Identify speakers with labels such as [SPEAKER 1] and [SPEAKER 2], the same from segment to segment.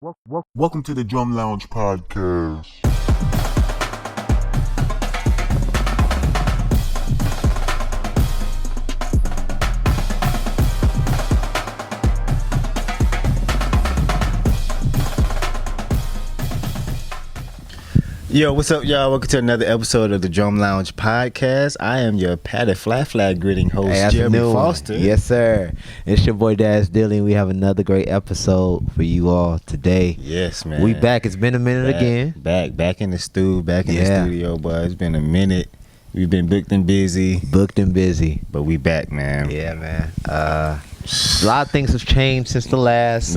[SPEAKER 1] Welcome to the Drum Lounge podcast.
[SPEAKER 2] Yo, what's up, y'all? Welcome to another episode of the Drum Lounge podcast. I am your Patty Flat greeting host, Jeremie Foster.
[SPEAKER 3] Yes, sir. It's your boy Daz and we have another great episode for you all today.
[SPEAKER 2] Yes, man.
[SPEAKER 3] We back. It's been a minute again.
[SPEAKER 2] Back in the studio, boy. It's been a minute. We've been booked and busy,
[SPEAKER 3] but
[SPEAKER 2] we back, man.
[SPEAKER 3] Yeah, man. A lot of things have changed since the last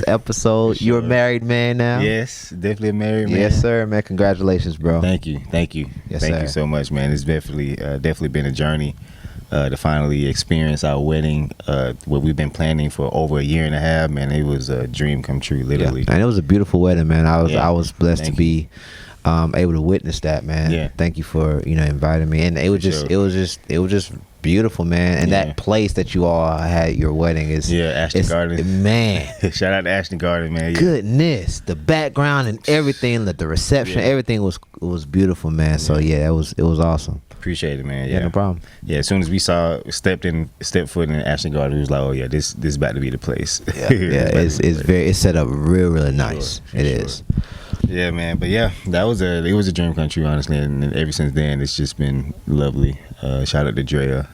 [SPEAKER 3] episode.
[SPEAKER 2] Sure.
[SPEAKER 3] You're a married man now.
[SPEAKER 2] Yes, definitely a married man.
[SPEAKER 3] Yes, sir, man. Congratulations, bro.
[SPEAKER 2] Thank you.
[SPEAKER 3] Yes,
[SPEAKER 2] Thank
[SPEAKER 3] sir.
[SPEAKER 2] you so much, man. It's definitely been a journey to finally experience our wedding. What we've been planning for over a year and a half, man. It was a dream come true, literally.
[SPEAKER 3] Yeah. And it was a beautiful wedding, man. I was blessed to be able to witness that, man.
[SPEAKER 2] Yeah.
[SPEAKER 3] Thank you for inviting me. And it was just beautiful, man. And that place that you all had your wedding is
[SPEAKER 2] Ashton Garden,
[SPEAKER 3] man.
[SPEAKER 2] Shout out to Ashton Garden, man.
[SPEAKER 3] Goodness, the background and everything, the reception, everything was beautiful, man. So it was awesome.
[SPEAKER 2] Appreciate it, man.
[SPEAKER 3] Yeah, no problem.
[SPEAKER 2] Yeah, as soon as we stepped foot in Ashton Garden, we was like, oh yeah, this is about to be the place.
[SPEAKER 3] It's set up really nice. It is.
[SPEAKER 2] Yeah, man. But yeah, it was a dream come true, honestly, and ever since then it's just been lovely. Shout out to Drea.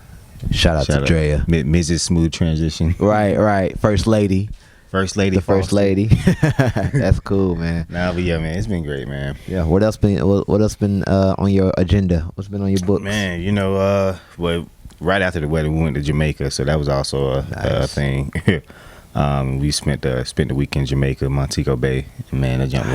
[SPEAKER 3] Shout out to Drea.
[SPEAKER 2] Mrs. Smooth Transition.
[SPEAKER 3] Right. First lady.
[SPEAKER 2] The
[SPEAKER 3] first lady. That's cool, man.
[SPEAKER 2] But yeah, man, it's been great, man.
[SPEAKER 3] Yeah. What else been on your agenda? What's been on your books?
[SPEAKER 2] Man, right after the wedding, we went to Jamaica, so that was also a thing. We spent the week in Jamaica, Montego Bay. Man, that junk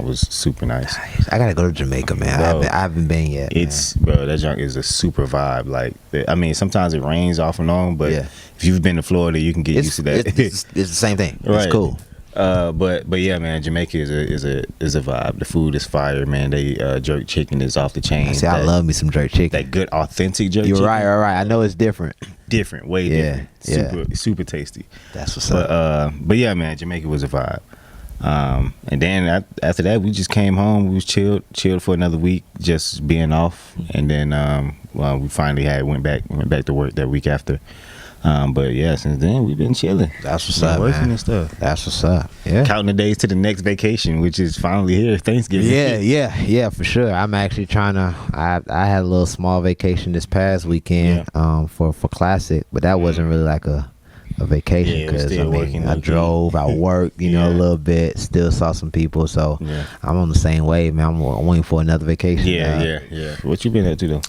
[SPEAKER 2] was super nice.
[SPEAKER 3] I gotta go to Jamaica, man.
[SPEAKER 2] Bro,
[SPEAKER 3] I haven't been yet.
[SPEAKER 2] Bro, that junk is a super vibe. Like, I mean, sometimes it rains off and on, but if you've been to Florida, you can get used to that.
[SPEAKER 3] It's the same thing.
[SPEAKER 2] Right.
[SPEAKER 3] It's cool.
[SPEAKER 2] But yeah, man, Jamaica is a vibe. The food is fire, man. They jerk chicken is off the chain.
[SPEAKER 3] See, I love me some jerk chicken.
[SPEAKER 2] That good authentic jerk chicken.
[SPEAKER 3] You're right. I know it's different.
[SPEAKER 2] Way different. Super tasty.
[SPEAKER 3] That's what's up.
[SPEAKER 2] But yeah, man, Jamaica was a vibe. And then after that, we just came home. We was chilled for another week, just being off. And then we finally went back to work that week after. But yeah, since then we've been chilling.
[SPEAKER 3] That's what's up,
[SPEAKER 2] working
[SPEAKER 3] man.
[SPEAKER 2] and stuff.
[SPEAKER 3] That's what's up. Yeah.
[SPEAKER 2] Counting the days to the next vacation, which is finally here, Thanksgiving.
[SPEAKER 3] Yeah, for sure. I'm actually trying to. I had a little small vacation this past weekend for Classic, but that wasn't really like a vacation because I drove, I worked, a little bit, still saw some people, so I'm on the same wave, man. I'm waiting for another vacation.
[SPEAKER 2] Yeah. What you been up to though?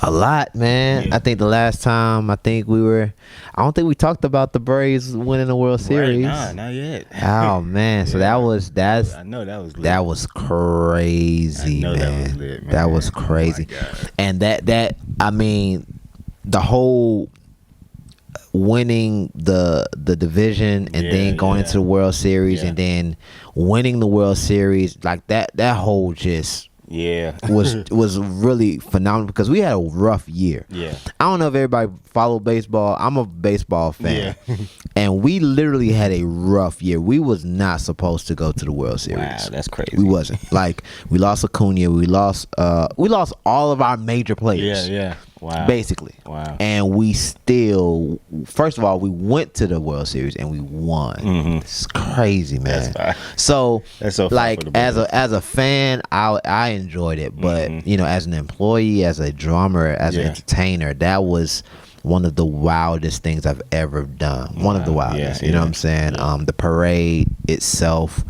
[SPEAKER 3] A lot, man.
[SPEAKER 2] Yeah.
[SPEAKER 3] I think the last time I don't think we talked about the Braves winning the World Series.
[SPEAKER 2] Nah, not yet.
[SPEAKER 3] Oh man, so
[SPEAKER 2] I know that was lit.
[SPEAKER 3] That was crazy, man.
[SPEAKER 2] That was lit, man.
[SPEAKER 3] That was crazy.
[SPEAKER 2] Oh,
[SPEAKER 3] and that I mean, the whole winning the division and then going into the World Series and then winning the World Series, like that whole just was really phenomenal because we had a rough year. I don't know if everybody follow baseball. I'm a baseball fan. And we literally had a rough year. We was not supposed to go to the World Series.
[SPEAKER 2] Wow, that's crazy.
[SPEAKER 3] We wasn't. Like, we lost Acuna, we lost all of our major players.
[SPEAKER 2] Wow.
[SPEAKER 3] Basically.
[SPEAKER 2] Wow.
[SPEAKER 3] And we still, first of all, we went to the World Series and we won. It's crazy, man. That's so like as a fan, I enjoyed it, but as an employee, as a drummer, as an entertainer, that was one of the wildest things I've ever done. One of the wildest. You know what I'm saying? The parade itself,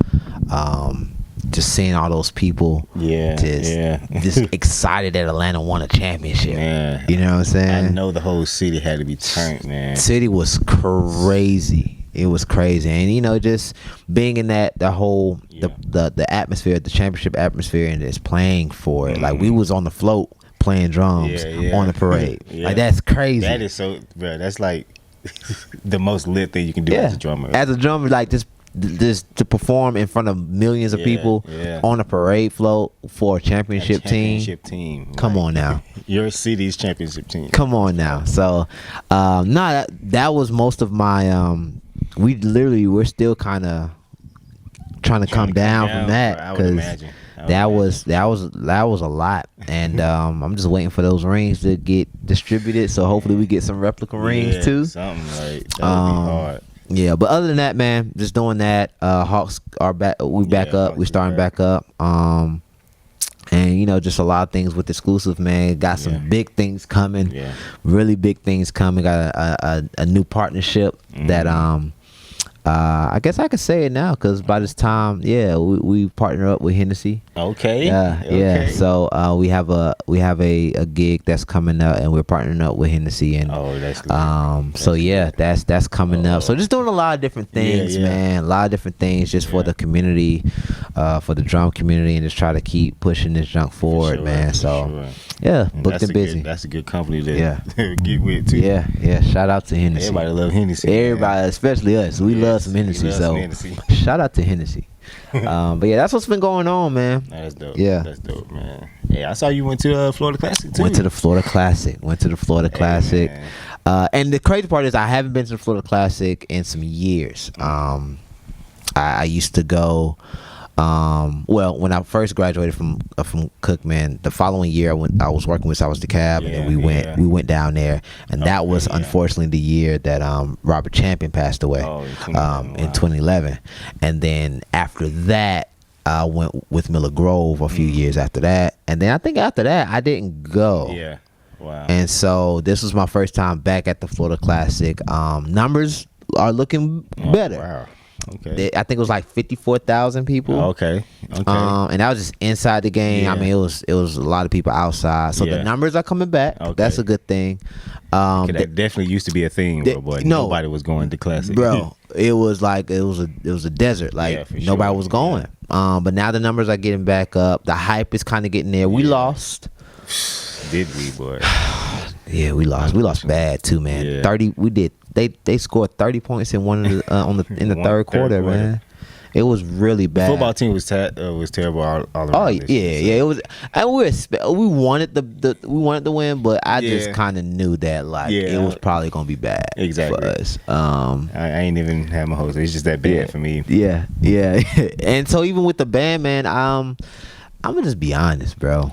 [SPEAKER 3] just seeing all those people just excited that Atlanta won a championship.
[SPEAKER 2] Yeah.
[SPEAKER 3] You know what I'm saying?
[SPEAKER 2] I know the whole city had to be turned, man.
[SPEAKER 3] City was crazy. It was crazy. And just being in the whole the atmosphere, the championship atmosphere, and just playing for it. Like, we was on the float playing drums on the parade. Like, that's crazy.
[SPEAKER 2] That is so, bro, that's like the most lit thing you can do as a drummer.
[SPEAKER 3] As a drummer, like, just to perform in front of millions of people on a parade float for a championship team. Come on now.
[SPEAKER 2] Your city's championship team.
[SPEAKER 3] Come on now. So, that was most of my. We're still kind of trying to come down from that, because that was a lot, and I'm just waiting for those rings to get distributed. So hopefully we get some replica rings too.
[SPEAKER 2] Something like that would be hard.
[SPEAKER 3] Yeah, but other than that, man, just doing that. Hawks are back. We back up. We starting back up. And you know, just a lot of things with Xclusive, man. Got some big things coming. Yeah. Really big things coming. Got a new partnership that I guess I could say it now, because by this time, we partner up with Hennessy.
[SPEAKER 2] Okay.
[SPEAKER 3] Yeah. So we have a gig that's coming up, and we're partnering up with Hennessy, and
[SPEAKER 2] that's good.
[SPEAKER 3] so that's coming up. So just doing a lot of different things, man. A lot of different things just for the community, for the drum community, and just try to keep pushing this junk forward, man. So booked and busy.
[SPEAKER 2] That's a good company to get with too.
[SPEAKER 3] Yeah. Shout out to Hennessy.
[SPEAKER 2] Everybody love Hennessy.
[SPEAKER 3] Everybody, especially us. We love some Hennessy, shout out to Hennessy. But that's what's been going on, man.
[SPEAKER 2] That's dope. That's dope, man. Yeah, I saw you went to Florida Classic too.
[SPEAKER 3] Went to the Florida Classic. And the crazy part is I haven't been to the Florida Classic in some years. I used to go. When I first graduated from Cookman, the following year I was working with South DeKalb, and we went down there, and that was unfortunately the year that Robert Champion passed away in 2011, and then after that I went with Miller Grove a few years after that, and then I think after that I didn't go.
[SPEAKER 2] Wow.
[SPEAKER 3] And so this was my first time back at the Florida Classic. Numbers are looking better.
[SPEAKER 2] Wow. Okay.
[SPEAKER 3] I think it was like 54,000 people.
[SPEAKER 2] Okay.
[SPEAKER 3] And that was just inside the game. I mean, it was a lot of people outside. So the numbers are coming back. That's a good thing.
[SPEAKER 2] That definitely used to be a thing, but nobody was going to Classic,
[SPEAKER 3] bro. It was like it was a desert. Like nobody was going. But now the numbers are getting back up. The hype is kind of getting there. We lost.
[SPEAKER 2] Did we, boy?
[SPEAKER 3] Yeah, we lost. We lost bad too, man. 30. We did. They scored 30 points in in the third quarter, man. It was really bad.
[SPEAKER 2] The football team was terrible all around.
[SPEAKER 3] Oh yeah. It was. And we wanted the win, but I just kind of knew that it was probably gonna be bad for us.
[SPEAKER 2] I ain't even have my hopes. It's just that bad for me.
[SPEAKER 3] Yeah. And so even with the band, man, I'm gonna just be honest, bro.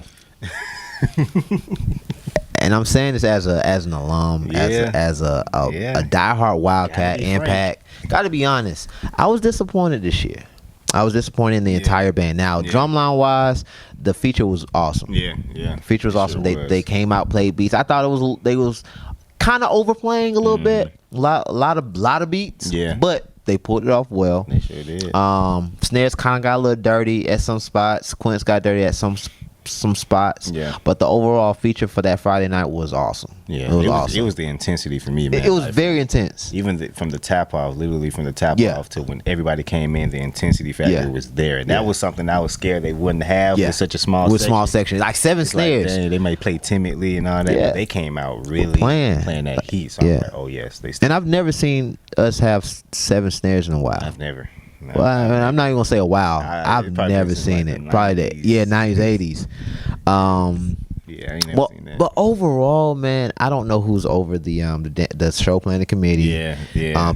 [SPEAKER 3] And I'm saying this as an alum, as a diehard Wildcat Impact. Got to be honest, I was disappointed this year. I was disappointed in the entire band. Now, drumline wise, the feature was awesome.
[SPEAKER 2] The
[SPEAKER 3] feature was awesome. They came out, played beats. I thought they was kind of overplaying a little bit, a lot of beats. But they pulled it off well.
[SPEAKER 2] They sure did.
[SPEAKER 3] Snares kind of got a little dirty at some spots. Quince got dirty at some spots, but the overall feature for that Friday night was awesome. It was awesome.
[SPEAKER 2] It was the intensity for me, man.
[SPEAKER 3] It was very intense.
[SPEAKER 2] Even from the tap off, literally from the tap off to when everybody came in, the intensity factor was there. And that was something I was scared they wouldn't have with such a small section.
[SPEAKER 3] Like 7 snares.
[SPEAKER 2] Like, they may play timidly and all that, but they came out really playing that heat. So I'm like, oh yes, they. And
[SPEAKER 3] I've never seen us have 7 snares in a while.
[SPEAKER 2] I've never. No,
[SPEAKER 3] well, I'm not even gonna say a while. I've never seen it. Probably 90s, 80s.
[SPEAKER 2] I ain't never seen that.
[SPEAKER 3] But overall, man, I don't know who's over the show planning committee.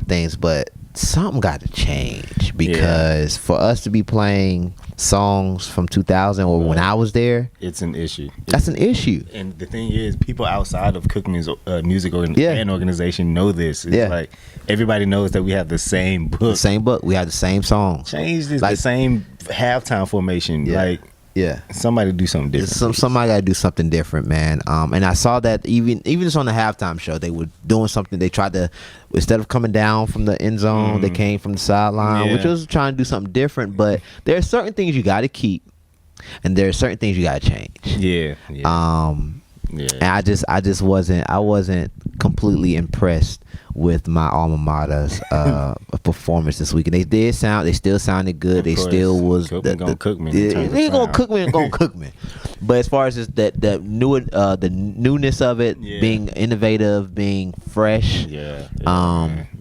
[SPEAKER 3] Things, but something got to change, because for us to be playing songs from 2000 or when I was there,
[SPEAKER 2] it's an issue.
[SPEAKER 3] That's an issue.
[SPEAKER 2] And the thing is, people outside of Cookman's music and organization know this. It's like everybody knows that we have the same book. We have the same songs. Change this, the same halftime formation. Somebody do something different.
[SPEAKER 3] Somebody got to do something different, man. And I saw that even just on the halftime show, they were doing something. They tried to, instead of coming down from the end zone, they came from the sideline, which was trying to do something different. But there are certain things you got to keep, and there are certain things you got to change. And I just wasn't completely impressed with my alma mater's performance this week. And they still sounded good. They still was
[SPEAKER 2] Cookman gonna Cookman.
[SPEAKER 3] They gonna Cookman. But as far as just the newness of it, being innovative, being fresh,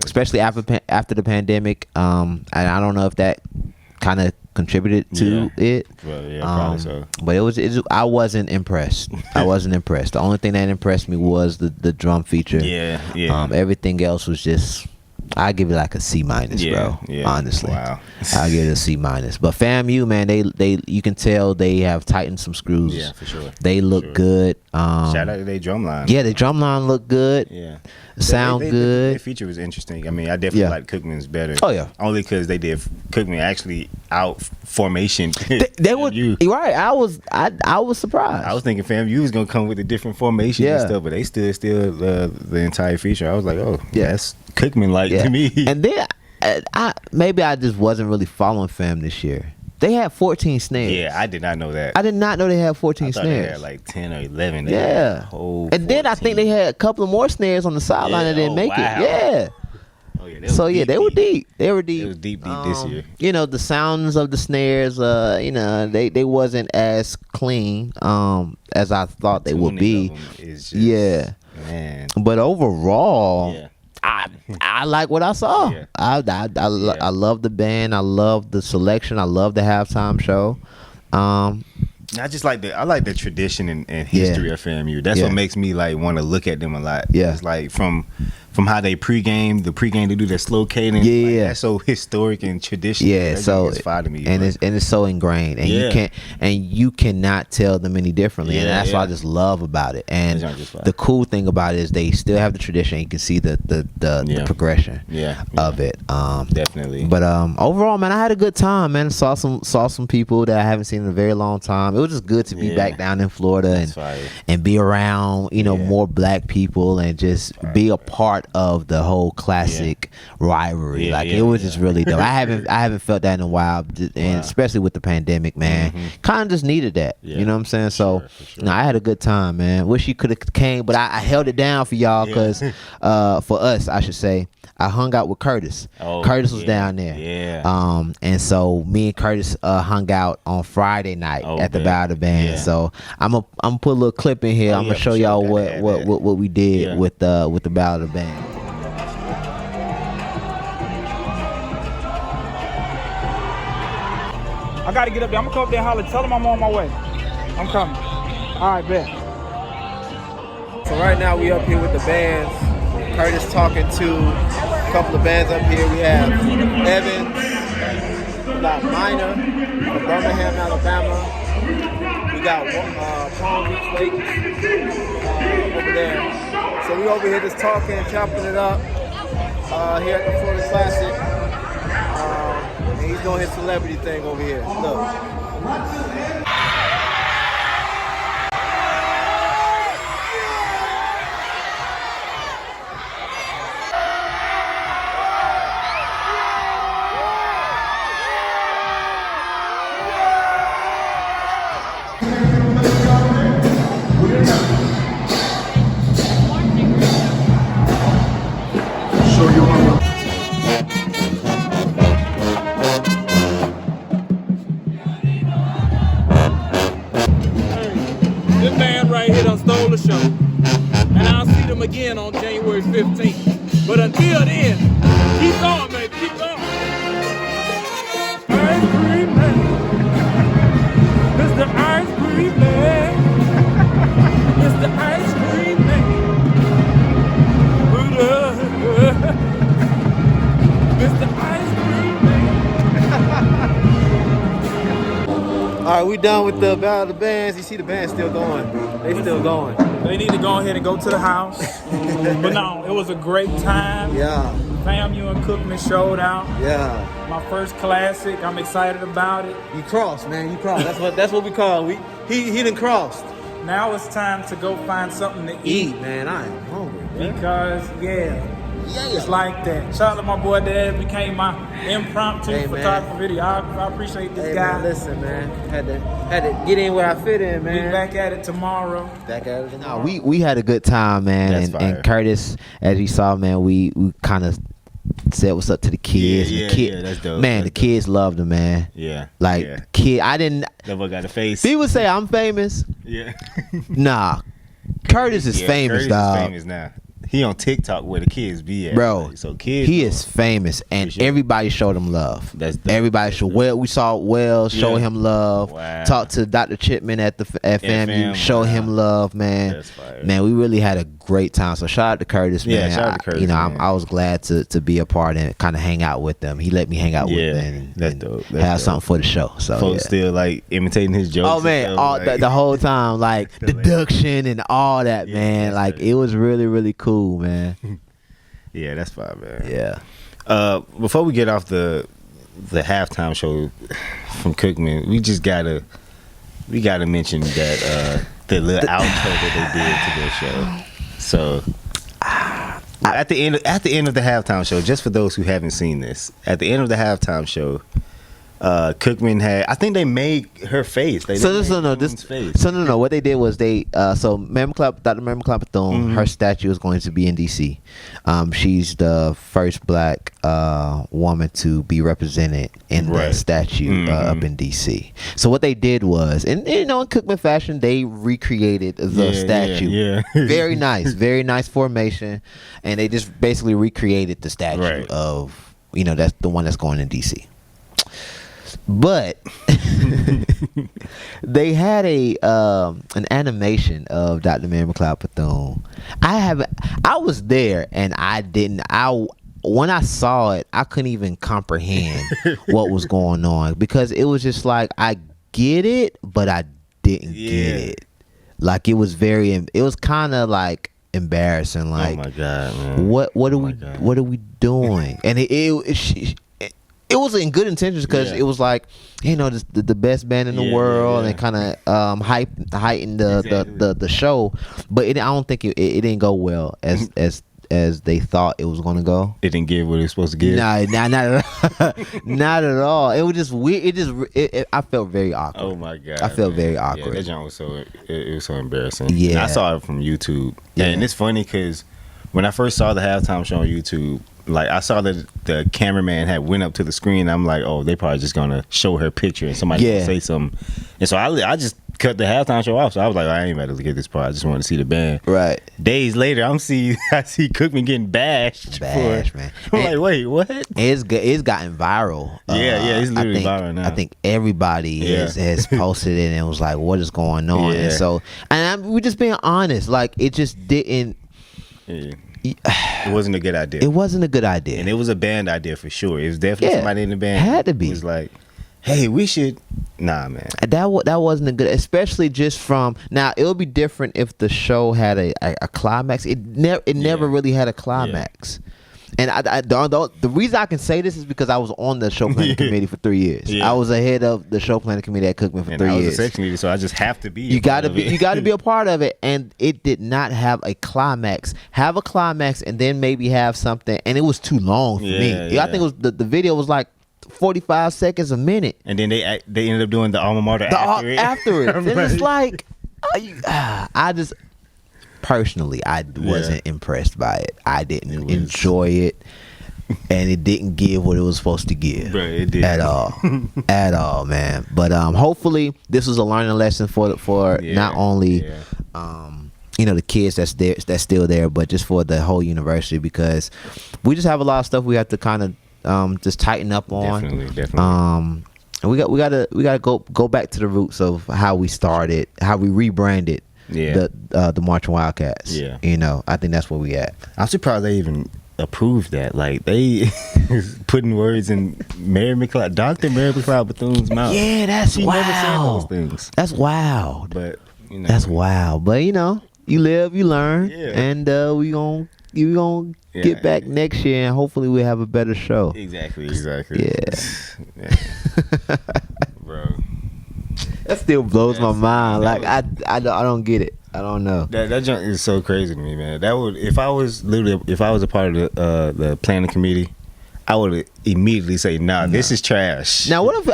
[SPEAKER 3] especially after the pandemic, and I don't know if that kind of contributed to it.
[SPEAKER 2] Probably so.
[SPEAKER 3] But I wasn't impressed. The only thing that impressed me was the drum feature. Everything else was just I give it like a C minus, bro.
[SPEAKER 2] Yeah.
[SPEAKER 3] Honestly,
[SPEAKER 2] wow.
[SPEAKER 3] I give it a C minus. But FAMU, man, they you can tell they have tightened some screws.
[SPEAKER 2] Yeah, for sure.
[SPEAKER 3] They look good.
[SPEAKER 2] Shout out to their drumline.
[SPEAKER 3] Yeah, the drumline look good.
[SPEAKER 2] Yeah,
[SPEAKER 3] sound good.
[SPEAKER 2] The feature was interesting. I mean, I definitely like Cookman's better.
[SPEAKER 3] Oh yeah,
[SPEAKER 2] only because they did Cookman actually out formation.
[SPEAKER 3] They were right. I was surprised.
[SPEAKER 2] I was thinking FAMU was gonna come with a different formation and stuff, but they still the entire feature. I was like, oh yeah, that's Cookman like to me.
[SPEAKER 3] And then I just wasn't really following Fam this year. They had 14 snares.
[SPEAKER 2] Yeah, I did not know that.
[SPEAKER 3] I did not know they had 14 snares.
[SPEAKER 2] They had like 10 or 11. They
[SPEAKER 3] yeah. And then I think they had a couple of more snares on the sideline that didn't make it. Yeah.
[SPEAKER 2] Oh, yeah,
[SPEAKER 3] they were deep. They were deep.
[SPEAKER 2] It was deep this year.
[SPEAKER 3] You know, the sounds of the snares, you know, they wasn't as clean as I thought they would be.
[SPEAKER 2] Just, man.
[SPEAKER 3] But overall, I like what I saw. Yeah. I love the band. I love the selection. I love the halftime show.
[SPEAKER 2] I just like I like the tradition and history of FAMU. That's what makes me like want to look at them a lot. Yeah, it's like from how they pregame they do their slow cadence. Yeah, like, that's so historic and traditional. Yeah, so it's fire to me. And it's so ingrained, and you cannot tell them any differently. And that's what I just love about it. And the cool thing about it is they still have the tradition. You can see the progression of it. Definitely.
[SPEAKER 3] But overall, man, I had a good time. Man, saw some people that I haven't seen in a very long time. It was just good to be back down in Florida and be around more black people and just be a part of the whole classic rivalry. It was just really dope. I haven't felt that in a while, and especially with the pandemic, man. Kind of just needed that. You know what I'm saying? So no, I had a good time, man. Wish you could have came, but I held it down for y'all because for us, I should say, I hung out with Curtis. Curtis was down there. And so me and Curtis hung out on Friday night at the Battle of the Band. So I'm gonna put a little clip in here. I'm gonna show y'all what we did with the Battle of the Band.
[SPEAKER 4] I gotta get up there. I'm gonna come up there and holler. Tell them I'm on my way. I'm coming. All right, bet. So right now we up here with the bands. Curtis talking to a couple of bands up here. We have Evans, we got Minor from Birmingham, Alabama. We got Palm Beach Lake over there. So we over here just talking, chopping it up here at the Florida Classic. And he's doing his celebrity thing over here. Look. Stole the show, and I'll see them again on January 15th. But until then, keep going, baby, keep going. Ice cream man, Mr. Ice Cream Man, Mr. Ice Cream Man, Mr. Ice Cream Man. All right, we done with the Battle of the Bands. You see the band still going. They still going. They need to go ahead and go to the house. But no, it was a great time. Yeah. FAMU and Cookman showed out. Yeah. My first classic. I'm excited about it. You crossed, man. You crossed. That's what we call it. He done crossed. Now it's time to go find something to eat. Man, I am hungry. Because it's like that. Shout out to my boy Daz, became my impromptu photographer video. I appreciate this guy. Man, listen, man, had to get in where I fit in, man. We back at it tomorrow.
[SPEAKER 3] No, we had a good time, man. And Curtis, as you saw, man, we kind of said what's up to the kids.
[SPEAKER 2] That's dope.
[SPEAKER 3] Man, the kids loved him, man. Kid, I didn't.
[SPEAKER 2] Never got a face.
[SPEAKER 3] People say I'm famous.
[SPEAKER 2] Yeah.
[SPEAKER 3] Nah, Curtis is famous,
[SPEAKER 2] Curtis
[SPEAKER 3] dog.
[SPEAKER 2] Is famous now. he on TikTok where the kids be at,
[SPEAKER 3] bro.
[SPEAKER 2] Like, so kids,
[SPEAKER 3] he is famous, and everybody showed him love. Everybody showed. Well, we saw Wells show him love. Wow. Talked to Dr. Chipman at FAMU, show him love, man. That's fire. Man, we really had a great time. So shout out to Curtis, man.
[SPEAKER 2] Shout out to Curtis,
[SPEAKER 3] I was glad to be a part and kind of hang out with them. He let me hang out with them and have something for the show. So
[SPEAKER 2] folks still like imitating his jokes.
[SPEAKER 3] Oh man, the whole time, like deduction and all that, man. Like it was really, really cool, man.
[SPEAKER 2] Yeah, that's fine, man.
[SPEAKER 3] Yeah.
[SPEAKER 2] Before we get off the halftime show from Cookman, we gotta mention that the little outro that they did to their show. So at the end of the halftime show, just for those who haven't seen this, at the end of the halftime show, Cookman had, I think they made her face. No.
[SPEAKER 3] What they did was Dr. Mary McLeod Bethune, her statue is going to be in DC. She's the first black woman to be represented in that statue up in DC. So what they did was, and in Cookman fashion, they recreated the statue. Yeah. Very nice formation, and they just basically recreated the statue of that's the one that's going in DC. But they had an animation of Dr. Mary McLeod Bethune. I was there, and when I saw it, I couldn't even comprehend what was going on, because it was just like, I get it, but I didn't get it. Like it was kind of like embarrassing. Like,
[SPEAKER 2] oh my God, man.
[SPEAKER 3] What are we doing? And it was in good intentions, because it was like, the best band in the world, and kind of heighten the show, but I don't think it didn't go well as they thought it was going to go.
[SPEAKER 2] It didn't give what it was supposed to give.
[SPEAKER 3] Nah, not at all. Not at all. It was just weird. I felt very awkward.
[SPEAKER 2] Oh my God,
[SPEAKER 3] I felt very awkward.
[SPEAKER 2] Yeah, that joint was it was so embarrassing.
[SPEAKER 3] Yeah,
[SPEAKER 2] and I saw it from YouTube, and it's funny because when I first saw the halftime show on YouTube, like I saw that the cameraman had went up to the screen. I'm like, oh, they probably just gonna show her picture and somebody gonna say something. And so I just cut the halftime show off. So I was like, I ain't about to get this part. I just wanted to see the band.
[SPEAKER 3] Right.
[SPEAKER 2] Days later, I see Cookman getting bashed. Man. I'm like, wait, what?
[SPEAKER 3] It's gotten viral.
[SPEAKER 2] It's literally viral now.
[SPEAKER 3] I think everybody has posted it and was like, what is going on? And so, we're just being honest. Like, it just didn't.
[SPEAKER 2] Yeah. It wasn't a good idea.
[SPEAKER 3] It wasn't a good idea.
[SPEAKER 2] And it was a band idea for sure. It was definitely somebody in the band.
[SPEAKER 3] Had to be.
[SPEAKER 2] It was like, hey, we should. Nah, man.
[SPEAKER 3] That wasn't a good, especially just from, now it would be different if the show had a climax. It never really had a climax. And the reason I can say this is because I was on the show planning committee for 3 years. Yeah. I was ahead of the show planning committee at Cookman for 3 years.
[SPEAKER 2] I was a section leader, so I just have to be.
[SPEAKER 3] You got to be a part of it, and it did not have a climax. Have a climax, and then maybe have something. And it was too long for me. I think it was the video was like 45 seconds a minute.
[SPEAKER 2] And then they ended up doing the alma mater after it.
[SPEAKER 3] And it's like, I just. Personally, I wasn't impressed by it. I didn't enjoy it, and it didn't give what it was supposed to give.
[SPEAKER 2] Right, it did.
[SPEAKER 3] At all, man. But hopefully, this was a learning lesson for not only the kids that's still there, but just for the whole university, because we just have a lot of stuff we have to kind of just tighten up on.
[SPEAKER 2] Definitely.
[SPEAKER 3] And we gotta go back to the roots of how we started, how we rebranded. The Marching Wildcats. I think that's where we at.
[SPEAKER 2] I'm surprised they even approved that. Like, they putting words in Dr. Mary McLeod Bethune's mouth.
[SPEAKER 3] Yeah, that's
[SPEAKER 2] she
[SPEAKER 3] wild.
[SPEAKER 2] Never said those things.
[SPEAKER 3] That's wild.
[SPEAKER 2] But
[SPEAKER 3] that's wild. But you live, you learn, and we gonna get back next year, and hopefully we have a better show.
[SPEAKER 2] Exactly.
[SPEAKER 3] Yeah.
[SPEAKER 2] Bro.
[SPEAKER 3] That still blows my mind. Like I don't get it. I don't know.
[SPEAKER 2] That junk is so crazy to me, man. That would, if I was a part of the planning committee, I would immediately say, nah, this is trash.
[SPEAKER 3] Now, what if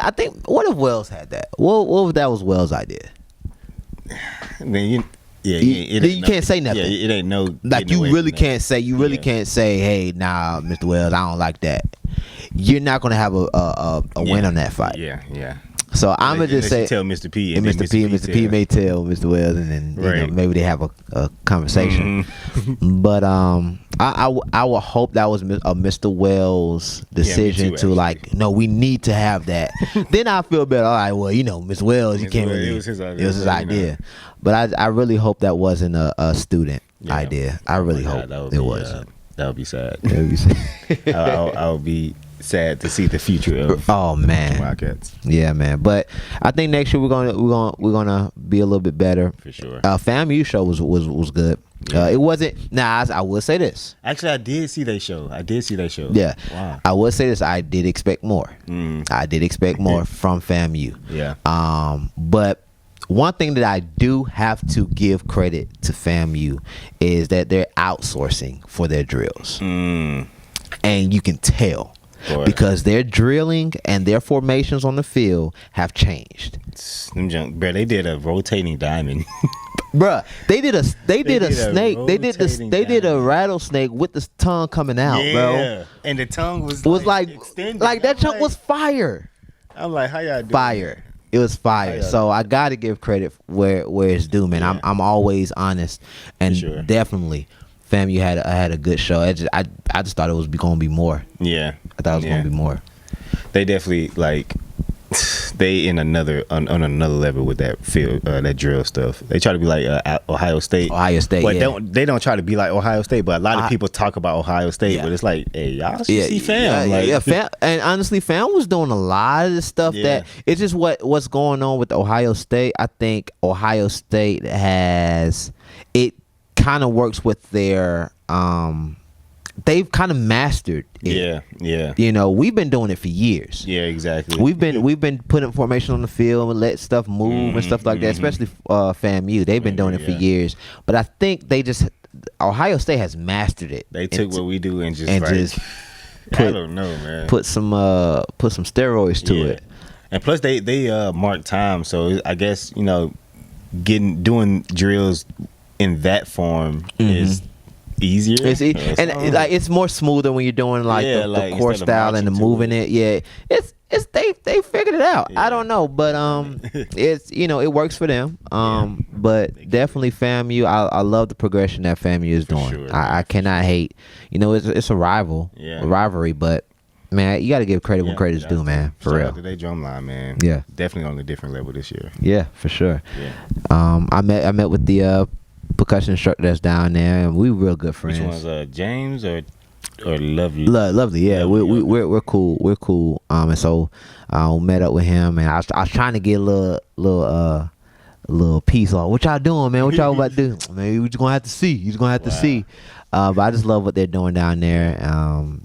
[SPEAKER 3] Wells had that? What if that was Wells' idea?
[SPEAKER 2] Then
[SPEAKER 3] you can't say nothing.
[SPEAKER 2] Yeah, it ain't no.
[SPEAKER 3] Like, you really can't say. You really can't say, hey, nah, Mr. Wells, I don't like that. You're not gonna have a win on that fight.
[SPEAKER 2] Yeah.
[SPEAKER 3] So I'm gonna just say
[SPEAKER 2] tell Mr. P
[SPEAKER 3] and Mr. P may tell Mr. Wells, and then you know, maybe they have a conversation. But I would hope that was a Mr. Wells decision to like, no, we need to have that. Then I feel better. All right, well, you know, Mr. Wells, you can't really. It was his idea. But I really hope that wasn't a student idea. I really hope it wasn't.
[SPEAKER 2] That would be sad. That would be sad. I would be sad to see the future of Wildcats.
[SPEAKER 3] Yeah, man. But I think next year we're gonna be a little bit better
[SPEAKER 2] for sure.
[SPEAKER 3] FAMU show was good. It wasn't. Nah, I will say this.
[SPEAKER 2] Actually, I did see that show.
[SPEAKER 3] Yeah.
[SPEAKER 2] Wow.
[SPEAKER 3] I will say this. I did expect more. I did expect more from FAMU.
[SPEAKER 2] Yeah.
[SPEAKER 3] But one thing that I do have to give credit to FAMU is that they're outsourcing for their drills, and you can tell. Because their drilling and their formations on the field have changed.
[SPEAKER 2] Bro, they did a rotating diamond.
[SPEAKER 3] Bruh, they did a snake. They did a rattlesnake with the tongue coming out, bro.
[SPEAKER 2] And the tongue was
[SPEAKER 3] like
[SPEAKER 2] extended.
[SPEAKER 3] Like that chunk was fire.
[SPEAKER 2] I'm like, how y'all doing?
[SPEAKER 3] Fire. It was fire. So I gotta give credit where it's due, man. Yeah. I'm always honest, and definitely FAMU had a good show. I just thought it was gonna be more.
[SPEAKER 2] Yeah,
[SPEAKER 3] I thought it was gonna be more.
[SPEAKER 2] They definitely they on another level with that field, that drill stuff. They try to be like Ohio State. But they don't try to be like Ohio State. But a lot of people talk about Ohio State, but it's like, hey, y'all should see FAM.
[SPEAKER 3] FAM, and honestly, FAM was doing a lot of the stuff that it's just what's going on with Ohio State. I think Ohio State has it kind of works with their they've kind of mastered it.
[SPEAKER 2] Yeah.
[SPEAKER 3] You know, we've been doing it for years.
[SPEAKER 2] Yeah, exactly.
[SPEAKER 3] We've been putting formation on the field and let stuff move and stuff like that. Especially FAMU, they've been doing it for years. But I think Ohio State has mastered it.
[SPEAKER 2] They took what we do and just I don't know, man.
[SPEAKER 3] Put some steroids to it.
[SPEAKER 2] And plus they mark time, so I guess you know doing drills in that form is easier. It's more smoother when you're doing the core style and the moving it. Yeah, they figured it out. I don't know, but it's it works for them. But definitely FAMU. I love the progression that FAMU is doing. Sure, I cannot hate. It's a rivalry, but man, you got to give credit when credit's due, man. For real. Shout out to Drumline, man.
[SPEAKER 3] Yeah,
[SPEAKER 2] definitely on a different level this year.
[SPEAKER 3] Yeah, for sure.
[SPEAKER 2] Yeah.
[SPEAKER 3] I met with the percussion instructor that's down there, and we real good friends.
[SPEAKER 2] Which one's James or Lovely?
[SPEAKER 3] Lovely, yeah. We're cool. We're cool. And so I met up with him, and I was trying to get a little piece on what y'all doing, man. What y'all about to do? Man, we just gonna have to see. You just gonna have to see. But I just love what they're doing down there.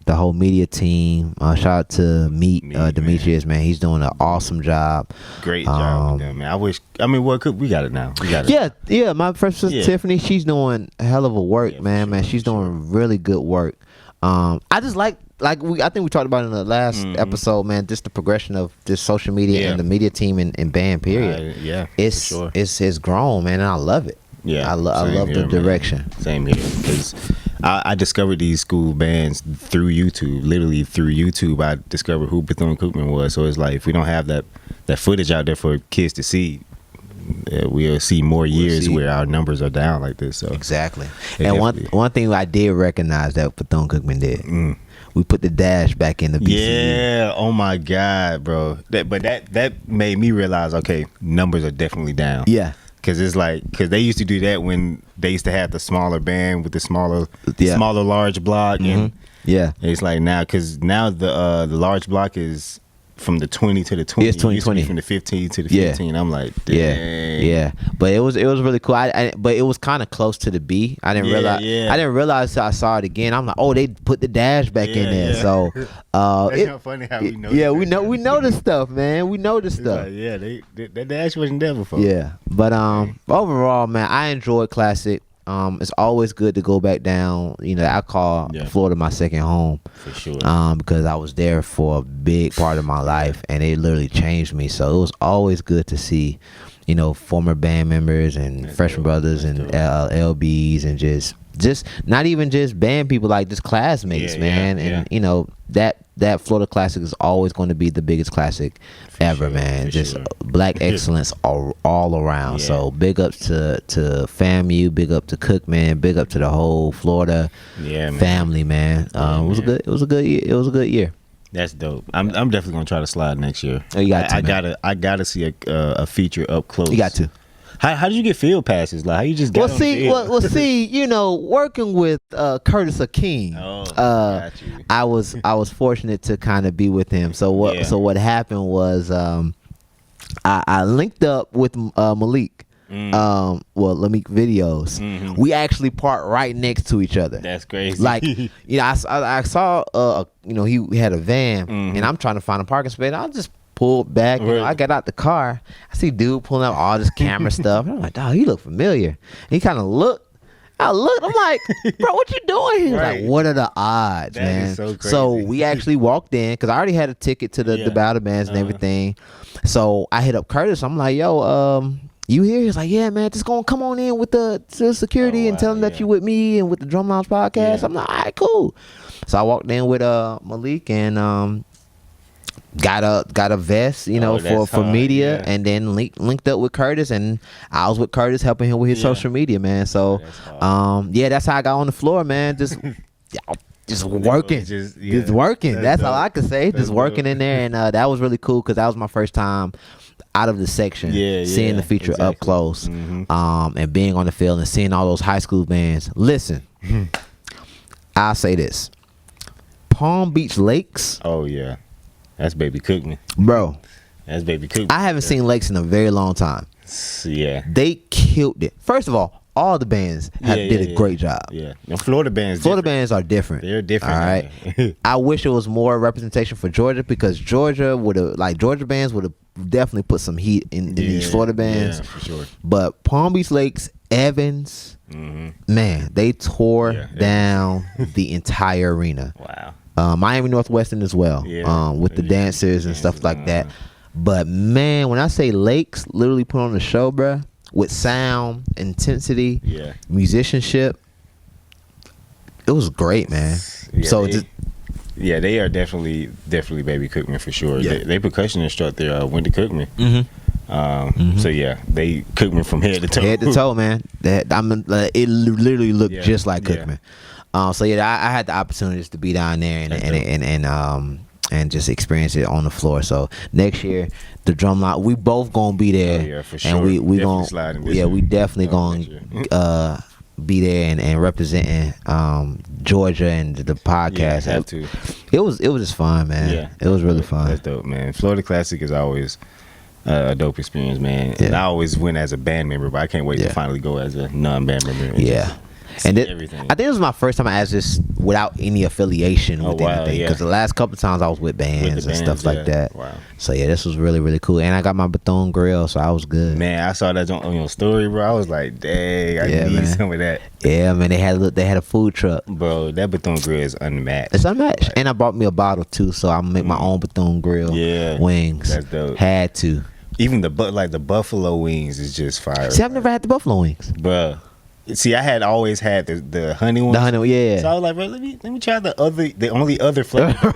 [SPEAKER 3] The whole media team. Shout out to Demetrius, man. He's doing an awesome job.
[SPEAKER 2] Great job with them, man. We got it now. We got
[SPEAKER 3] it. Yeah. My first sister Tiffany, she's doing a hell of a work, man. She's doing really good work. I just I think we talked about in the last episode, man. Just the progression of just social media and the media team and band. Period. It's grown, man, and I love it.
[SPEAKER 2] Yeah,
[SPEAKER 3] I love the direction.
[SPEAKER 2] Man. Same here, because I discovered these school bands through YouTube. Literally through YouTube, I discovered who Bethune-Cookman was. So it's like if we don't have that footage out there for kids to see, we'll see more years where our numbers are down like this. So
[SPEAKER 3] exactly. And one thing I did recognize that Bethune-Cookman did. We put the dash back in the BCU.
[SPEAKER 2] Yeah. Oh my God, bro. That made me realize, okay, numbers are definitely down.
[SPEAKER 3] Yeah.
[SPEAKER 2] Because they used to do that when they used to have the smaller band with the smaller large block. And it's like now, because now the large block is from the 20 to the 20.
[SPEAKER 3] It's 2020.
[SPEAKER 2] From the 15 to the 15. I'm like, dang.
[SPEAKER 3] Yeah. But it was really cool. But it was kind of close to the B. I didn't realize. I didn't realize till I saw it again. I'm like, oh, they put the dash back in there. So
[SPEAKER 2] that's not funny how we know.
[SPEAKER 3] Yeah, we know this stuff, man. We know this stuff.
[SPEAKER 2] That dash wasn't there before.
[SPEAKER 3] Yeah, but overall, man, I enjoyed Classic. It's always good to go back down. I call Florida my second home.
[SPEAKER 2] For sure.
[SPEAKER 3] Because I was there for a big part of my life, and it literally changed me. So it was always good to see, former band members and freshman brothers and LBs and just not even just band people, like just classmates, man. And that Florida Classic is always going to be the biggest classic ever, man. Just black excellence all around. Yeah. So big ups to FAMU, big up to Cookman, big up to the whole Florida family, man. It was a good year.
[SPEAKER 2] That's dope. I'm definitely gonna try to slide next year.
[SPEAKER 3] Oh, you got to.
[SPEAKER 2] I gotta see a feature up close.
[SPEAKER 3] You got to.
[SPEAKER 2] How did you get field passes? Like how you just got on the field?
[SPEAKER 3] See, you know, working with Curtis Akeem,
[SPEAKER 2] got you.
[SPEAKER 3] I was fortunate to kind of be with him. So what happened was I linked up with Malik. Malik Videos. Mm-hmm. We actually parked right next to each other.
[SPEAKER 2] That's crazy.
[SPEAKER 3] Like, you know, I saw he had a van, and I'm trying to find a parking space. I just pulled back. You know, I got out the car. I see dude pulling out all this camera stuff. I'm like, dog, he look familiar. And he kind of looked. I'm like, bro, what you doing? He was like, what are the odds,
[SPEAKER 2] that
[SPEAKER 3] man?
[SPEAKER 2] Is so crazy.
[SPEAKER 3] So we actually walked in because I already had a ticket to the battle bands and everything. So I hit up Curtis. I'm like, yo, you here? He's like, yeah, man, just gonna come on in with the security and tell them that you with me and with the Drum Lounge podcast. I'm like, all right, cool. So I walked in with Malik and got a vest, you know, for media, and then linked up with Curtis, and I was with Curtis helping him with his social media, man. So that's how I got on the floor, man. Just working. Just working. That's all I could say. Just working in there, and that was really cool because that was my first time out of the section, seeing the feature up close, and being on the field and seeing all those high school bands. Listen, I'll say this: Palm Beach Lakes.
[SPEAKER 2] Oh yeah, that's Baby Cookman,
[SPEAKER 3] bro.
[SPEAKER 2] That's Baby Cookman.
[SPEAKER 3] I haven't seen Lakes in a very long time.
[SPEAKER 2] Yeah,
[SPEAKER 3] they killed it. First of all the bands did a great job.
[SPEAKER 2] Yeah, and Florida bands
[SPEAKER 3] are different.
[SPEAKER 2] They're different.
[SPEAKER 3] All right. I wish it was more representation for Georgia because Georgia bands would have definitely put some heat in these Florida bands.
[SPEAKER 2] Yeah, for sure.
[SPEAKER 3] But Palm Beach Lakes, Evans, man, they tore down the entire arena.
[SPEAKER 2] Wow.
[SPEAKER 3] Miami Northwestern as well. With the dancers and stuff like that. But man, when I say Lakes literally put on a show, bruh, with sound, intensity, musicianship, it was great, man.
[SPEAKER 2] They are definitely Baby Cookman for sure. They percussion instructor went to Cookman. So they Cookman from head to toe.
[SPEAKER 3] Head to toe, man. It literally looked just like Cookman. I had the opportunities to be down there and just experience it on the floor. So next year, the Drumline, we both gonna be there.
[SPEAKER 2] Oh, yeah, for sure.
[SPEAKER 3] And we gonna we definitely gonna be there and representing Georgia and the podcast.
[SPEAKER 2] Have to.
[SPEAKER 3] It was just fun, man. Yeah, it was really fun.
[SPEAKER 2] That's dope, man. Florida Classic is always a dope experience, man. And I always went as a band member, but I can't wait to finally go as a non-band member. And
[SPEAKER 3] everything. I think this was my first time I asked this without any affiliation with anything. Because the last couple times I was with bands and stuff like that. Wow. So this was really, really cool. And I got my Bethune grill, so I was good.
[SPEAKER 2] Man, I saw that on your story, bro. I was like, dang, I need some of that.
[SPEAKER 3] Yeah, man, they had a food truck.
[SPEAKER 2] Bro, that Bethune grill is unmatched.
[SPEAKER 3] It's unmatched. And I bought me a bottle too, so I'm gonna make my own Bethune grill wings.
[SPEAKER 2] That's dope.
[SPEAKER 3] Had to.
[SPEAKER 2] Even the buffalo wings is just fire.
[SPEAKER 3] See, I've never had the buffalo wings.
[SPEAKER 2] Bro. See, I had always had the honey one.
[SPEAKER 3] The honey, yeah.
[SPEAKER 2] So I was like, bro, let me try the only other flavor.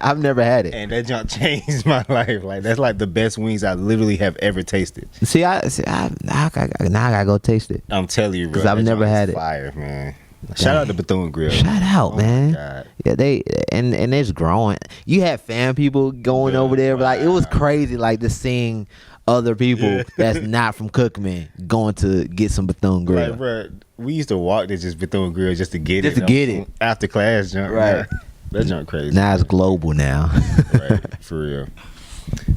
[SPEAKER 3] I've never had it,
[SPEAKER 2] and that junk changed my life. Like that's like the best wings I literally have ever tasted.
[SPEAKER 3] See, now I gotta go taste it.
[SPEAKER 2] I'm telling you, bro,
[SPEAKER 3] because I've never had it.
[SPEAKER 2] Fire, man. Shout out to Bethune Grill.
[SPEAKER 3] Shout out, man. God. Yeah, they and it's growing. You had fan people going over there, but like it was crazy, like just seeing other people that's not from Cookman going to get some Bethune Grill.
[SPEAKER 2] Like, bro, we used to walk to just Bethune Grill just to get it.
[SPEAKER 3] Just to get it.
[SPEAKER 2] After class junk.
[SPEAKER 3] Right.
[SPEAKER 2] That junk crazy.
[SPEAKER 3] Now it's global now.
[SPEAKER 2] Right, for real.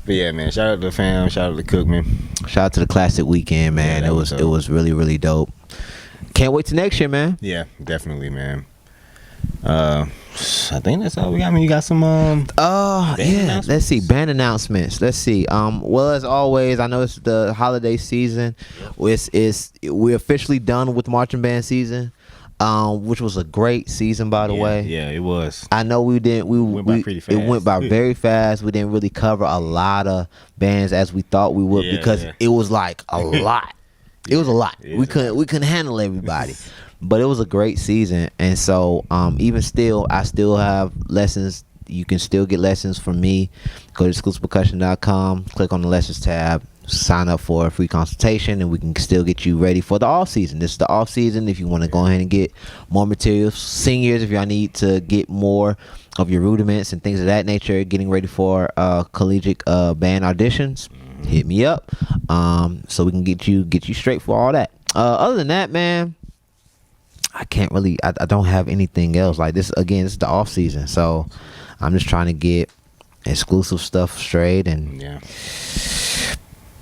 [SPEAKER 2] But yeah, man, shout out to the fam, shout out to Cookman.
[SPEAKER 3] Shout out to the Classic Weekend, man. It was really, really dope. Can't wait till next year, man.
[SPEAKER 2] Yeah, definitely, man. I think that's all we got. I mean, you got some
[SPEAKER 3] let's see, band announcements. Let's see. Well, as always, I know it's the holiday season. We're officially done with marching band season, which was a great season, by the way.
[SPEAKER 2] Yeah, it was.
[SPEAKER 3] I know we went by pretty fast. It went by very fast. We didn't really cover a lot of bands as we thought we would because it was like a lot. It was a lot. We couldn't handle everybody. But it was a great season, and so even still, I still have lessons, you can still get lessons from me. Go to XclusivePercussion.com, click on the lessons tab, sign up for a free consultation, and we can still get you ready for the off season. This is the off season. If you want to go ahead and get more materials, seniors, if y'all need to get more of your rudiments and things of that nature, getting ready for collegiate band auditions, hit me up, so we can get you straight for all that. Other than that, man, I can't really. I don't have anything else. Like this again. This is the off season, so I'm just trying to get exclusive stuff straight, and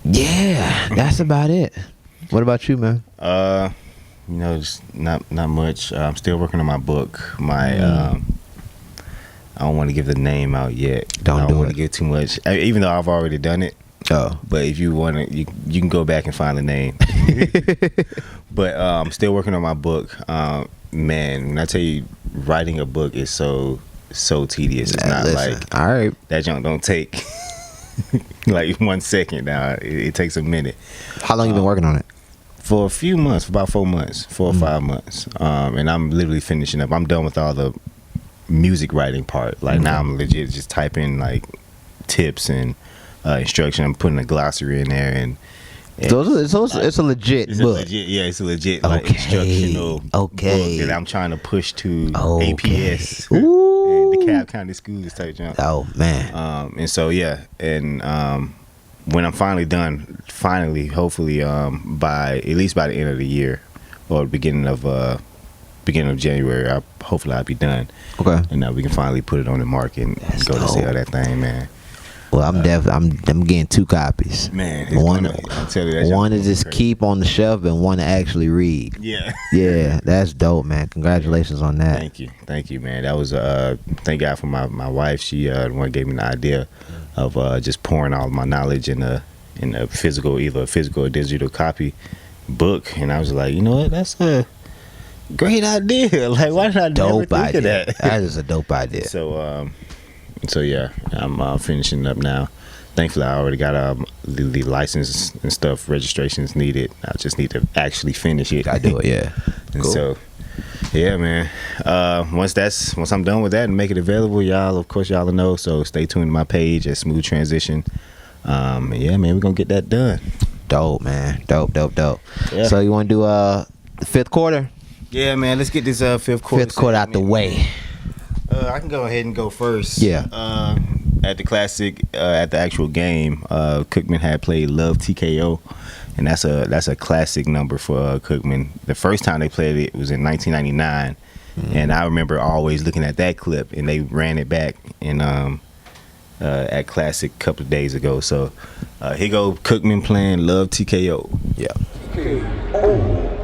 [SPEAKER 3] yeah, that's about it. What about you, man?
[SPEAKER 2] Just not much. I'm still working on my book. I don't want to give the name out yet. I don't want to give too much, even though I've already done it. Oh, but if you want to, you can go back and find the name. But I'm still working on my book. Man, when I tell you, writing a book is so tedious. It's not like, all right, that junk don't take like 1 second. Now it takes a minute.
[SPEAKER 3] How long you been working on it?
[SPEAKER 2] For a few months, for about 4 months, 4 or 5 months. And I'm literally finishing up. I'm done with all the music writing part. Like now I'm legit just typing like tips and instruction. I'm putting a glossary in there, and
[SPEAKER 3] so it's a legit book.
[SPEAKER 2] It's a legit like instructional book that I'm trying to push to APS and the Cobb County schools type jump.
[SPEAKER 3] Oh man.
[SPEAKER 2] And so when I'm finally done, hopefully by at least by the end of the year or beginning of January, hopefully I'll be done. Okay. And we can finally put it on the market and go to sell that thing, man.
[SPEAKER 3] Well, I'm getting 2 copies.
[SPEAKER 2] Man,
[SPEAKER 3] one to just keep on the shelf and one to actually read.
[SPEAKER 2] Yeah.
[SPEAKER 3] Yeah, that's dope, man. Congratulations on that.
[SPEAKER 2] Thank you, man. That was thank God for my wife. She the one gave me the idea of just pouring all my knowledge in a physical, either a physical or digital copy book, and I was like, you know what, that's a great idea. Like, why did I never think of that?
[SPEAKER 3] That is a dope idea.
[SPEAKER 2] So yeah, I'm finishing up now. Thankfully, I already got the license and stuff, registrations needed. I just need to actually finish it.
[SPEAKER 3] I do it, yeah.
[SPEAKER 2] And so, yeah, man. Once I'm done with that and make it available, y'all, of course, y'all will know. So stay tuned to my page at Smooth Transition. And yeah, man, we're gonna get that done.
[SPEAKER 3] Dope, man. Dope.
[SPEAKER 2] Yeah.
[SPEAKER 3] So you want to do the 5th quarter?
[SPEAKER 2] Yeah, man. Let's get this 5th quarter.
[SPEAKER 3] 5th quarter out the way.
[SPEAKER 2] I can go ahead and go first.
[SPEAKER 3] Yeah.
[SPEAKER 2] At the classic, at the actual game, Cookman had played Love TKO, and that's a classic number for Cookman. The first time they played it was in 1999, and I remember always looking at that clip, and they ran it back in at Classic a couple of days ago. So here go Cookman playing Love TKO.
[SPEAKER 3] Yeah.
[SPEAKER 5] TKO.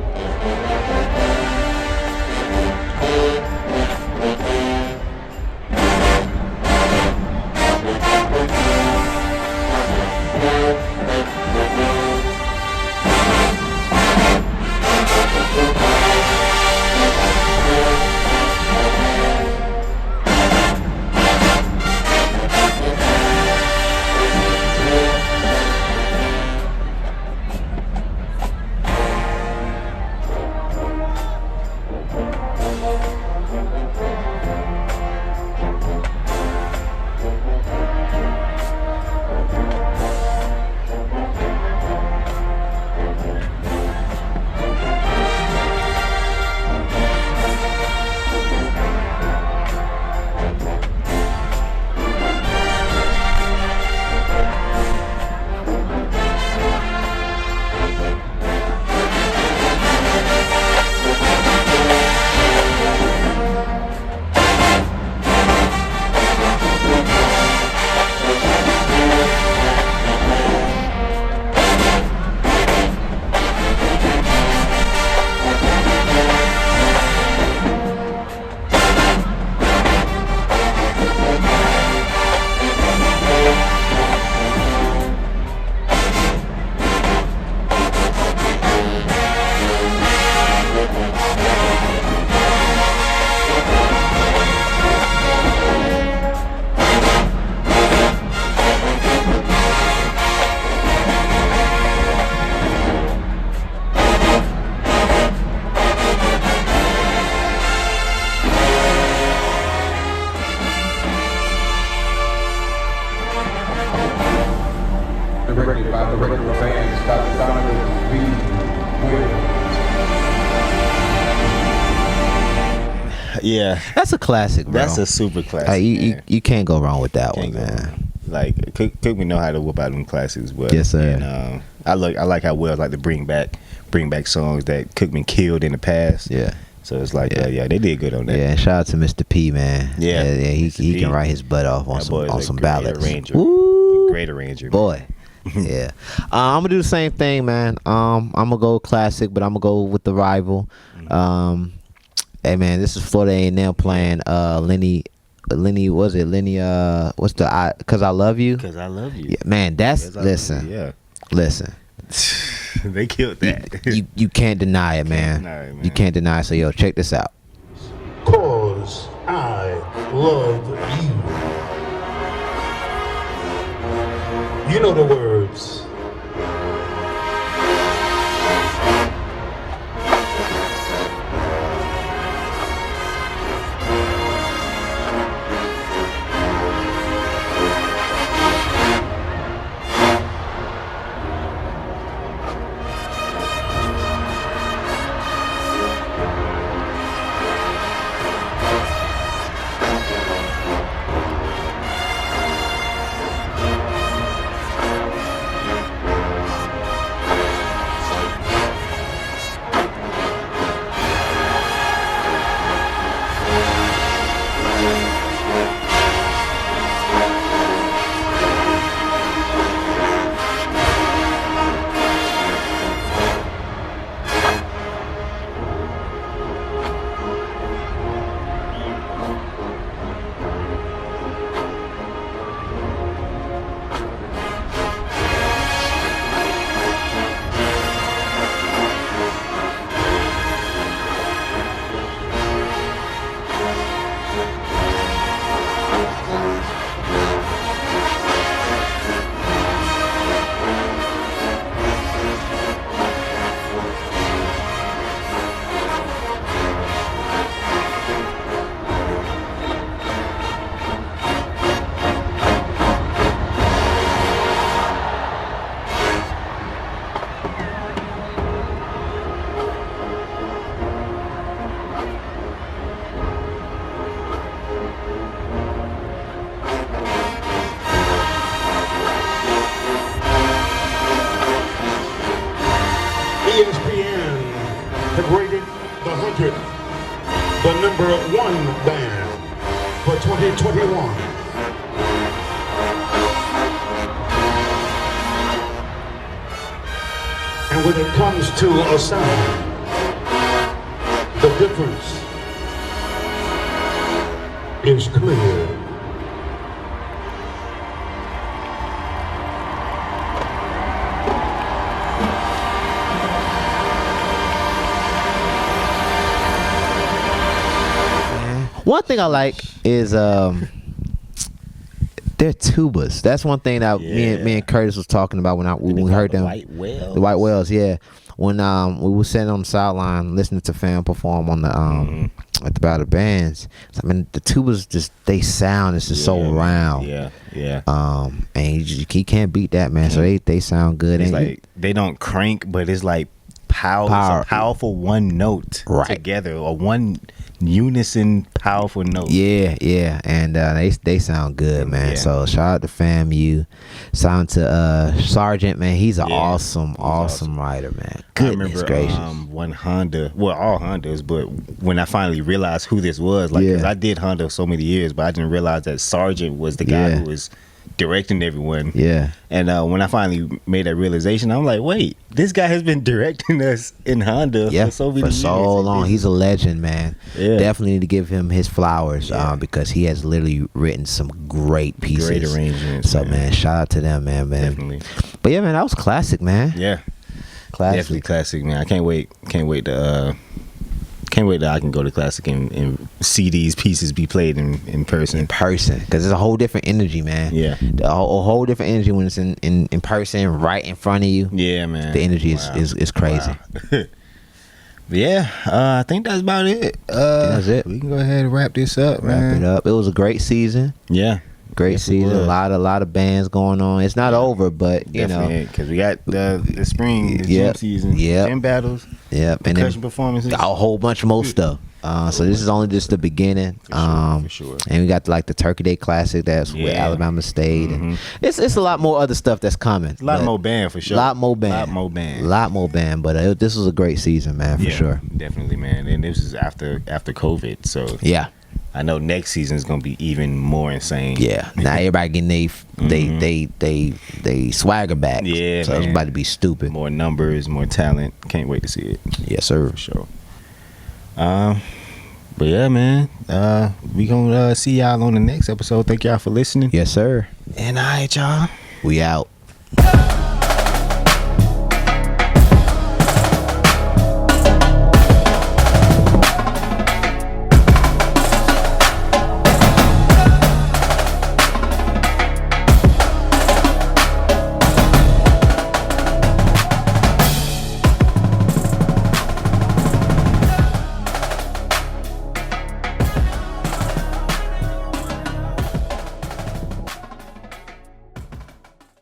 [SPEAKER 5] directed by the regular bands, Dr. Donald B. Williams.
[SPEAKER 2] Yeah,
[SPEAKER 3] that's a classic, bro.
[SPEAKER 2] That's a super classic.
[SPEAKER 3] You can't go wrong with that one, man.
[SPEAKER 2] Like Cookman know how to whip out them classics, but
[SPEAKER 3] yes, sir.
[SPEAKER 2] And, I like how Wells like to bring back songs that Cookman killed in the past.
[SPEAKER 3] Yeah.
[SPEAKER 2] So it's like, they did good on that.
[SPEAKER 3] Yeah, and shout out to Mr. P, man.
[SPEAKER 2] Yeah,
[SPEAKER 3] he can write his butt off on some ballads.
[SPEAKER 2] Great arranger,
[SPEAKER 3] boy. Yeah, I'm gonna do the same thing, man. I'm gonna go classic, but I'm gonna go with the rival. Hey, man, this is Florida A&M playing Lenny. What's the Cause I Love You?
[SPEAKER 2] Cause I Love You.
[SPEAKER 3] Yeah, man, that's listen. Listen.
[SPEAKER 2] They killed that.
[SPEAKER 3] You can't deny it, man. You can't deny it. So yo, check this out.
[SPEAKER 1] Cause I love you. You know the words. ESPN have rated the 100 the #1 band for 2021. And when it comes to a sound, the difference is clear.
[SPEAKER 3] One thing I like is their tubas. That's one thing that me and Curtis was talking about when we heard them. The White Whales, yeah. When we were sitting on the sideline listening to Fam perform on the at the Battle of the Bands. I mean, the tubas they sound is just so round.
[SPEAKER 2] Yeah.
[SPEAKER 3] And you can't beat that, man. So they sound good.
[SPEAKER 2] It's like they don't crank, but it's like power. It's a powerful one note together, or one unison powerful note.
[SPEAKER 3] Yeah, and they sound good, man. So shout out to FAMU, sound to Sergeant, man. He's an awesome writer, man. Goodness gracious.
[SPEAKER 2] One Honda, well, all Hondas, but when I finally realized who this was, like, because I did Honda so many years, but I didn't realize that Sergeant was the guy who was directing everyone. Yeah. And when I finally made that realization, I'm like, wait, this guy has been directing us in Honda for so many years.
[SPEAKER 3] Long. He's a legend, man. Yeah. Definitely need to give him his flowers because he has literally written some great pieces.
[SPEAKER 2] Great arrangements.
[SPEAKER 3] So, man, shout out to them, man.
[SPEAKER 2] Definitely.
[SPEAKER 3] But yeah, man, that was classic, man.
[SPEAKER 2] Yeah. Classic. Definitely classic, man. I can't wait that I can go to Classic and see these pieces be played in person.
[SPEAKER 3] Because it's a whole different energy, man. Yeah. A whole different energy when it's in person, right in front of you.
[SPEAKER 2] Yeah, man.
[SPEAKER 3] The energy is crazy.
[SPEAKER 2] Wow. Yeah, I think that's about it.
[SPEAKER 3] That's it.
[SPEAKER 2] We can go ahead and wrap this up, man.
[SPEAKER 3] Wrap it up. It was a great season.
[SPEAKER 2] Yeah.
[SPEAKER 3] Great season. A lot of bands going on. It's not over, but you know,
[SPEAKER 2] because we got the spring, the gym season, gym battles, and percussion performances,
[SPEAKER 3] a whole bunch more stuff. So this is only just the beginning.
[SPEAKER 2] For sure.
[SPEAKER 3] And we got like the Turkey Day Classic that's with Alabama State, and it's a lot more other stuff that's coming.
[SPEAKER 2] A lot more band for sure.
[SPEAKER 3] Lot more band. But this was a great season, man, for sure.
[SPEAKER 2] Definitely, man. And this is after COVID, so I know next season is gonna be even more insane.
[SPEAKER 3] Yeah, now everybody getting they swagger back.
[SPEAKER 2] Yeah,
[SPEAKER 3] so it's about to be stupid.
[SPEAKER 2] More numbers, more talent. Can't wait to see it.
[SPEAKER 3] Yes, sir.
[SPEAKER 2] For sure. But yeah, man, we gonna see y'all on the next episode. Thank y'all for listening.
[SPEAKER 3] Yes, sir.
[SPEAKER 2] And all right, y'all.
[SPEAKER 3] We out.